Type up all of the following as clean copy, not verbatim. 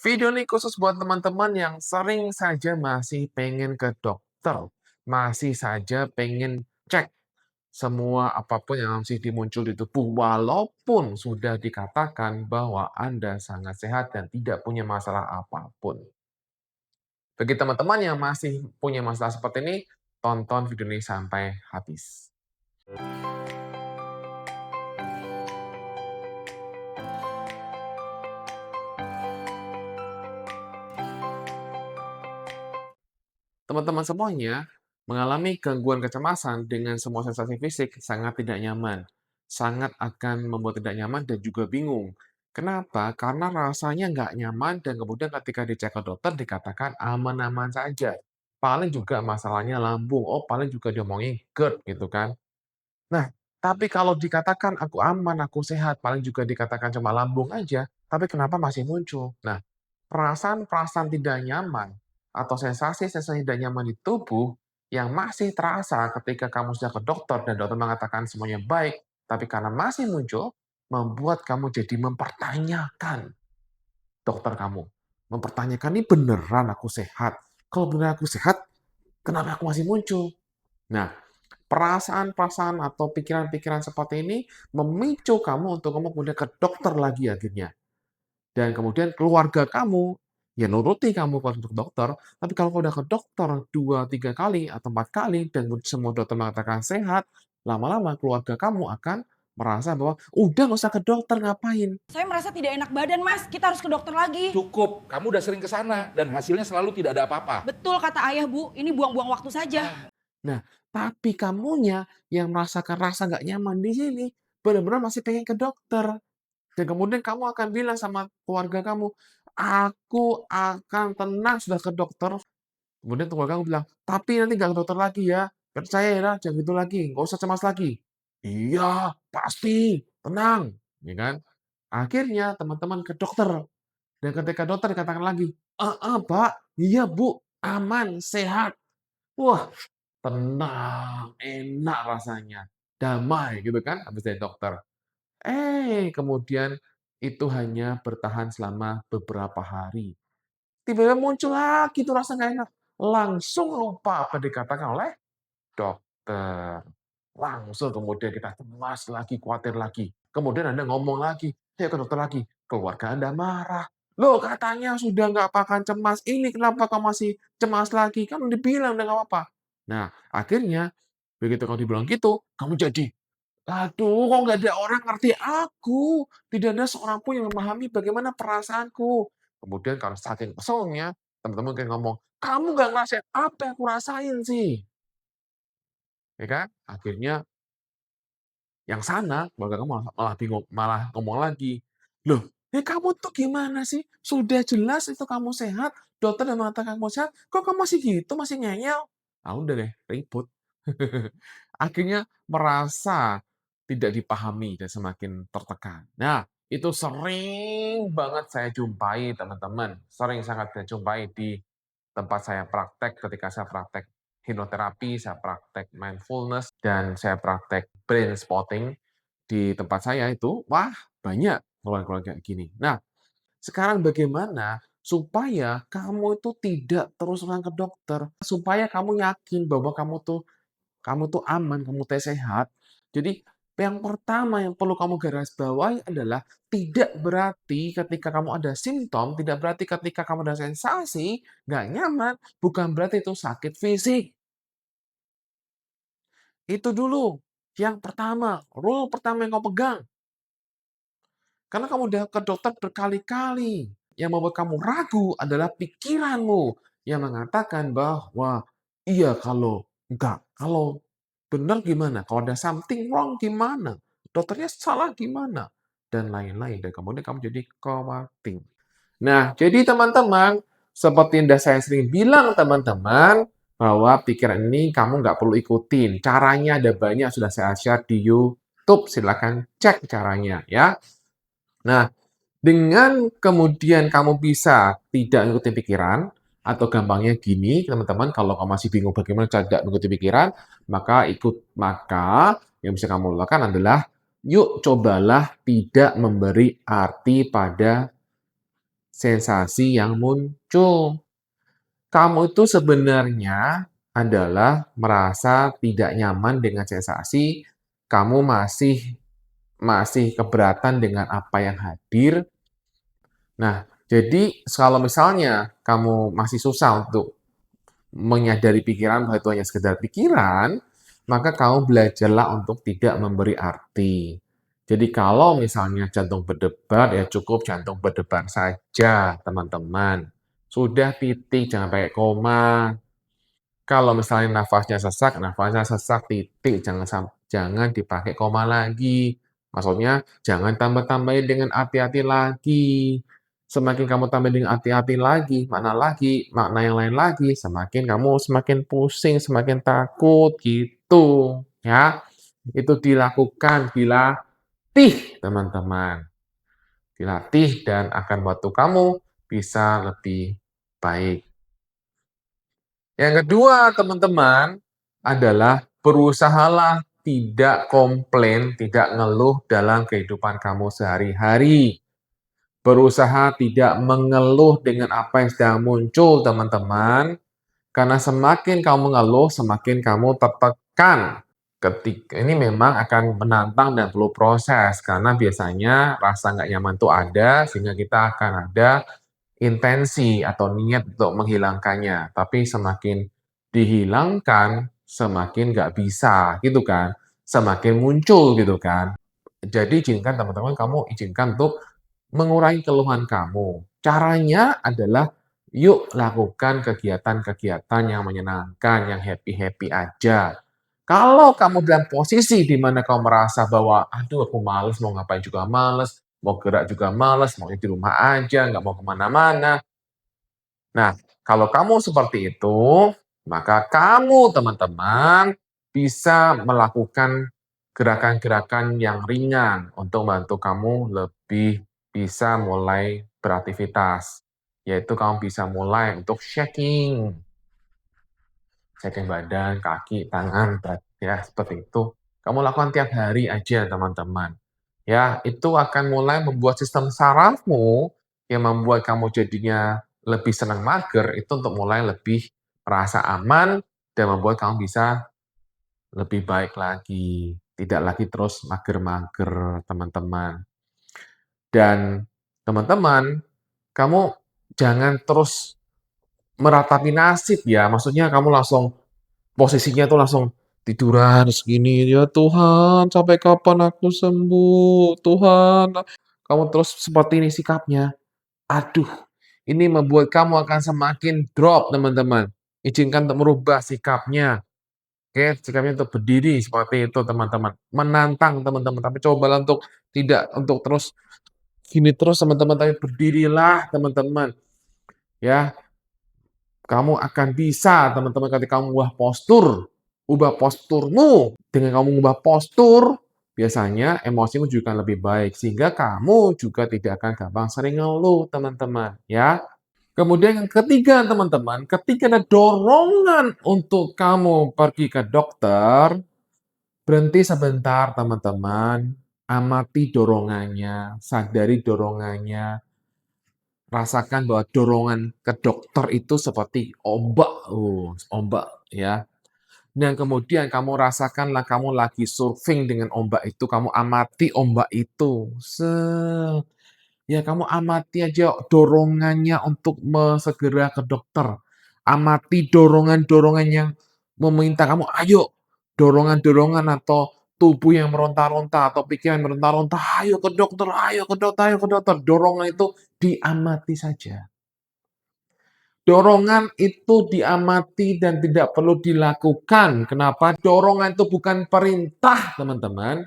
Video ini khusus buat teman-teman yang sering saja masih pengen ke dokter, masih saja pengen cek semua apapun yang masih muncul di tubuh, walaupun sudah dikatakan bahwa Anda sangat sehat dan tidak punya masalah apapun. Bagi teman-teman yang masih punya masalah seperti ini, tonton video ini sampai habis. Teman-teman semuanya mengalami gangguan kecemasan dengan semua sensasi fisik sangat tidak nyaman. Sangat akan membuat tidak nyaman dan juga bingung. Kenapa? Karena rasanya nggak nyaman dan kemudian ketika dicek ke dokter dikatakan aman-aman saja. Paling juga masalahnya lambung. Oh, paling juga diomongin GERD gitu kan. Nah, tapi kalau dikatakan aku aman, aku sehat, paling juga dikatakan cuma lambung aja, tapi kenapa masih muncul? Nah, perasaan-perasaan tidak nyaman atau sensasi-sensasi tidak nyaman di tubuh yang masih terasa ketika kamu sudah ke dokter dan dokter mengatakan semuanya baik, tapi karena masih muncul, membuat kamu jadi mempertanyakan dokter kamu. Mempertanyakan, ini beneran aku sehat? Kalau beneran aku sehat, kenapa aku masih muncul? Nah, perasaan-perasaan atau pikiran-pikiran seperti ini memicu kamu untuk kamu kemudian ke dokter lagi akhirnya. Dan kemudian keluarga kamu, ya nuruti kamu kalau untuk dokter, tapi kalau udah ke dokter 2 3 kali atau 4 kali dan semua dokter mengatakan sehat, lama-lama keluarga kamu akan merasa bahwa, "Udah nggak usah ke dokter, ngapain?" Saya merasa tidak enak badan, Mas. Kita harus ke dokter lagi. Cukup, kamu udah sering ke sana dan hasilnya selalu tidak ada apa-apa. Betul kata ayah, Bu. Ini buang-buang waktu saja. Nah, tapi kamunya yang merasakan rasa nggak nyaman di sini, benar-benar masih pengen ke dokter. Dan kemudian kamu akan bilang sama keluarga kamu, "Aku akan tenang sudah ke dokter." Kemudian keluarga kamu bilang, "Tapi nanti nggak ke dokter lagi ya. Percaya ya, jangan gitu lagi, nggak usah cemas lagi." "Iya, pasti, tenang." Ya kan? Akhirnya teman-teman ke dokter, dan ketika dokter dikatakan lagi, Pak, iya, Bu, aman, sehat." Wah, tenang, enak rasanya, damai gitu kan habis dari dokter. Kemudian itu hanya bertahan selama beberapa hari. Tiba-tiba muncul lagi tuh rasa nggak enak. Langsung lupa apa dikatakan oleh dokter. Langsung kemudian kita cemas lagi, khawatir lagi. Kemudian Anda ngomong lagi, "Ayo ke dokter lagi." Keluarga Anda marah. "Loh, katanya sudah nggak akan cemas, ini kenapa kamu masih cemas lagi? Kan udah dibilang udah nggak apa-apa." Nah, akhirnya begitu kamu dibilang gitu, kamu jadi, "Aduh, kok nggak ada orang ngerti aku? Tidak ada seorang pun yang memahami bagaimana perasaanku." Kemudian kalau saking keselnya, teman-teman kayak ngomong, "Kamu nggak ngerasain apa yang aku rasain sih?" Ya kan? Akhirnya yang sana, keluarga kamu malah malah bingung, malah ngomong lagi, "Loh, kamu tuh gimana sih? Sudah jelas itu kamu sehat, dokter udah mengatakan kamu sehat, kok kamu masih gitu, masih ngeyel?" Ah, udah deh, ribut. Akhirnya merasa tidak dipahami dan semakin tertekan. Nah, itu sering banget saya jumpai teman-teman, sering sangat saya jumpai di tempat saya praktek, ketika saya praktek hipnoterapi, saya praktek mindfulness, dan saya praktek brain spotting di tempat saya itu, wah banyak keluhan-keluhan kayak gini. Nah, sekarang bagaimana supaya kamu itu tidak terus-terusan ke dokter, supaya kamu yakin bahwa kamu tuh aman, kamu tuh sehat. Jadi yang pertama yang perlu kamu garis bawahi adalah tidak berarti ketika kamu ada simptom, tidak berarti ketika kamu ada sensasi nggak nyaman, bukan berarti itu sakit fisik. Itu dulu yang pertama, rule pertama yang kamu pegang. Karena kamu udah ke dokter berkali-kali. Yang membuat kamu ragu adalah pikiranmu yang mengatakan bahwa, "Iya kalau enggak, kalau benar gimana? Kalau ada something wrong gimana? Dokternya salah gimana?" Dan lain-lain. Dan kemudian kamu jadi khawatir. Nah, jadi teman-teman, seperti yang udah saya sering bilang teman-teman, bahwa pikiran ini kamu nggak perlu ikutin. Caranya ada banyak, sudah saya share di YouTube. Silakan cek caranya ya. Nah, dengan kemudian kamu bisa tidak ngikutin pikiran, atau gampangnya gini, teman-teman, kalau kamu masih bingung bagaimana cara tidak mengikuti pikiran, maka yang bisa kamu lakukan adalah, yuk cobalah tidak memberi arti pada sensasi yang muncul. Kamu itu sebenarnya adalah merasa tidak nyaman dengan sensasi, kamu masih masih keberatan dengan apa yang hadir. Nah, jadi kalau misalnya kamu masih susah untuk menyadari pikiran bahwa itu hanya sekedar pikiran, maka kamu belajarlah untuk tidak memberi arti. Jadi kalau misalnya jantung berdebar, ya cukup jantung berdebar saja, teman-teman. Sudah titik, jangan pakai koma. Kalau misalnya nafasnya sesak, titik, jangan dipakai koma lagi. Maksudnya jangan tambah-tambahin dengan hati-hati lagi. Semakin kamu tambah dengan hati-hati makna yang lain lagi, semakin kamu semakin pusing, semakin takut gitu, ya. Itu dilakukan, dilatih, teman-teman. Dilatih dan akan membantu kamu bisa lebih baik. Yang kedua, teman-teman, adalah berusahalah tidak komplain, tidak ngeluh dalam kehidupan kamu sehari-hari. Berusaha tidak mengeluh dengan apa yang sedang muncul, teman-teman. Karena semakin kamu mengeluh, semakin kamu tertekan. Ketika ini memang akan menantang dan perlu proses, karena biasanya rasa nggak nyaman itu ada, sehingga kita akan ada intensi atau niat untuk menghilangkannya. Tapi semakin dihilangkan, semakin nggak bisa, gitu kan. Semakin muncul, gitu kan. Jadi izinkan teman-teman, kamu izinkan untuk mengurangi keluhan kamu. Caranya adalah yuk lakukan kegiatan-kegiatan yang menyenangkan, yang happy-happy aja. Kalau kamu dalam posisi di mana kamu merasa bahwa, aduh aku males, mau ngapain juga males, mau gerak juga males, maunya di rumah aja, nggak mau kemana-mana. Nah, kalau kamu seperti itu, maka kamu teman-teman bisa melakukan gerakan-gerakan yang ringan untuk membantu kamu lebih bisa mulai beraktivitas. Yaitu kamu bisa mulai untuk shaking. Shaking badan, kaki, tangan, ya seperti itu. Kamu lakukan tiap hari aja, teman-teman. Ya, itu akan mulai membuat sistem sarafmu yang membuat kamu jadinya lebih senang mager, itu untuk mulai lebih merasa aman dan membuat kamu bisa lebih baik lagi. Tidak lagi terus mager-mager, teman-teman. Dan teman-teman, kamu jangan terus meratapi nasib ya. Maksudnya kamu langsung posisinya tuh langsung tiduran segini, "Ya Tuhan, sampai kapan aku sembuh? Tuhan." Kamu terus seperti ini sikapnya. Aduh, ini membuat kamu akan semakin drop, teman-teman. Izinkan untuk merubah sikapnya. Oke, sikapnya untuk berdiri seperti itu, teman-teman. Menantang, teman-teman, tapi cobalah untuk tidak untuk terus gini terus, teman-teman, tapi berdirilah, teman-teman. Ya, kamu akan bisa, teman-teman, ketika kamu ubah posturmu. Dengan kamu mengubah postur, biasanya emosimu juga lebih baik, sehingga kamu juga tidak akan gampang sering ngeluh, teman-teman, ya. Kemudian yang ketiga, teman-teman, ketika ada dorongan untuk kamu pergi ke dokter, berhenti sebentar, teman-teman. Amati dorongannya, sadari dorongannya, rasakan bahwa dorongan ke dokter itu seperti ombak, ombak ya. Dan kemudian kamu rasakanlah kamu lagi surfing dengan ombak itu, kamu amati ombak itu. Ya kamu amati aja dorongannya untuk segera ke dokter. Amati dorongan-dorongan yang meminta kamu, ayo. Dorongan-dorongan atau tubuh yang meronta-ronta atau pikiran yang meronta-ronta, ayo ke dokter, ayo ke dokter, ayo ke dokter. Dorongan itu diamati saja. Dorongan itu diamati dan tidak perlu dilakukan. Kenapa? Dorongan itu bukan perintah, teman-teman.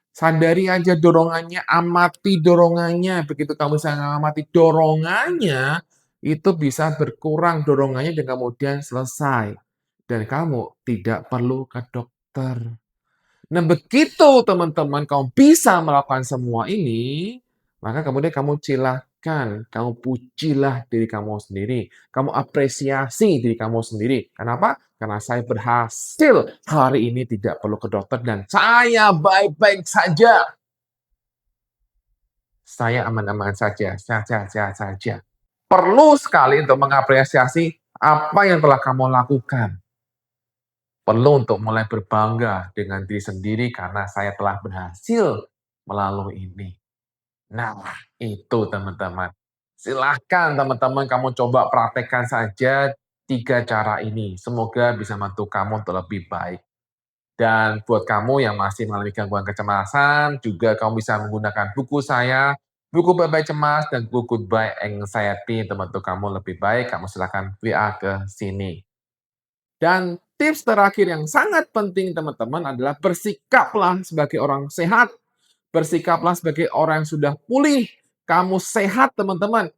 Sadari aja dorongannya, amati dorongannya. Begitu kamu bisa mengamati dorongannya, itu bisa berkurang dorongannya dan kemudian selesai. Dan kamu tidak perlu ke dokter. Nah, begitu teman-teman kamu bisa melakukan semua ini, maka kemudian kamu silahkan, kamu pujilah diri kamu sendiri, kamu apresiasi diri kamu sendiri. Kenapa? Karena saya berhasil hari ini tidak perlu ke dokter dan saya baik-baik saja. Saya aman-aman saja, sehat-sehat saja. Perlu sekali untuk mengapresiasi apa yang telah kamu lakukan. Perlu untuk mulai berbangga dengan diri sendiri karena saya telah berhasil melalui ini. Nah, itu teman-teman. Silahkan teman-teman kamu coba praktekkan saja 3 cara ini. Semoga bisa membantu kamu untuk lebih baik. Dan buat kamu yang masih mengalami gangguan kecemasan, juga kamu bisa menggunakan buku saya, buku Bye-Bye Cemas dan buku Goodbye Anxiety untuk membantu kamu lebih baik. Kamu silakan WA ke sini. Dan tips terakhir yang sangat penting teman-teman adalah bersikaplah sebagai orang sehat, bersikaplah sebagai orang yang sudah pulih. Kamu sehat teman-teman,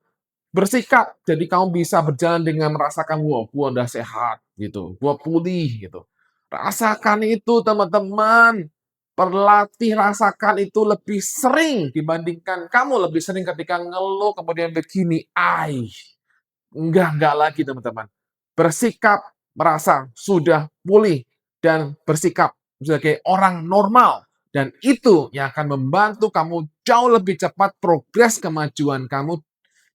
bersikap, jadi kamu bisa berjalan dengan merasakan, "Wah, gua udah sehat," gitu, "gua pulih," gitu. Rasakan itu teman-teman, berlatih rasakan itu lebih sering dibandingkan kamu lebih sering ketika ngeluh kemudian begini, enggak lagi teman-teman. Bersikap merasa sudah pulih dan bersikap sebagai orang normal dan itu yang akan membantu kamu jauh lebih cepat progres kemajuan kamu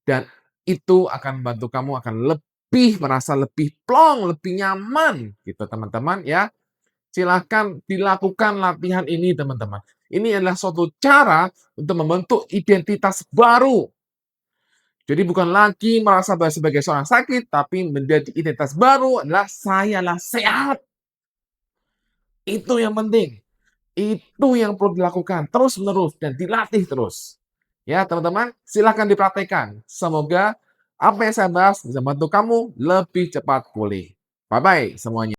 dan itu akan membantu kamu akan lebih merasa lebih plong, lebih nyaman gitu teman-teman ya. Silahkan dilakukan latihan ini teman-teman. Ini adalah suatu cara untuk membentuk identitas baru. Jadi bukan lagi merasa sebagai seorang sakit, tapi menjadi identitas baru adalah sayalah sehat. Itu yang penting. Itu yang perlu dilakukan terus-menerus dan dilatih terus. Ya, teman-teman, silahkan dipraktekkan. Semoga apa yang saya bahas bisa membantu kamu lebih cepat pulih. Bye-bye semuanya.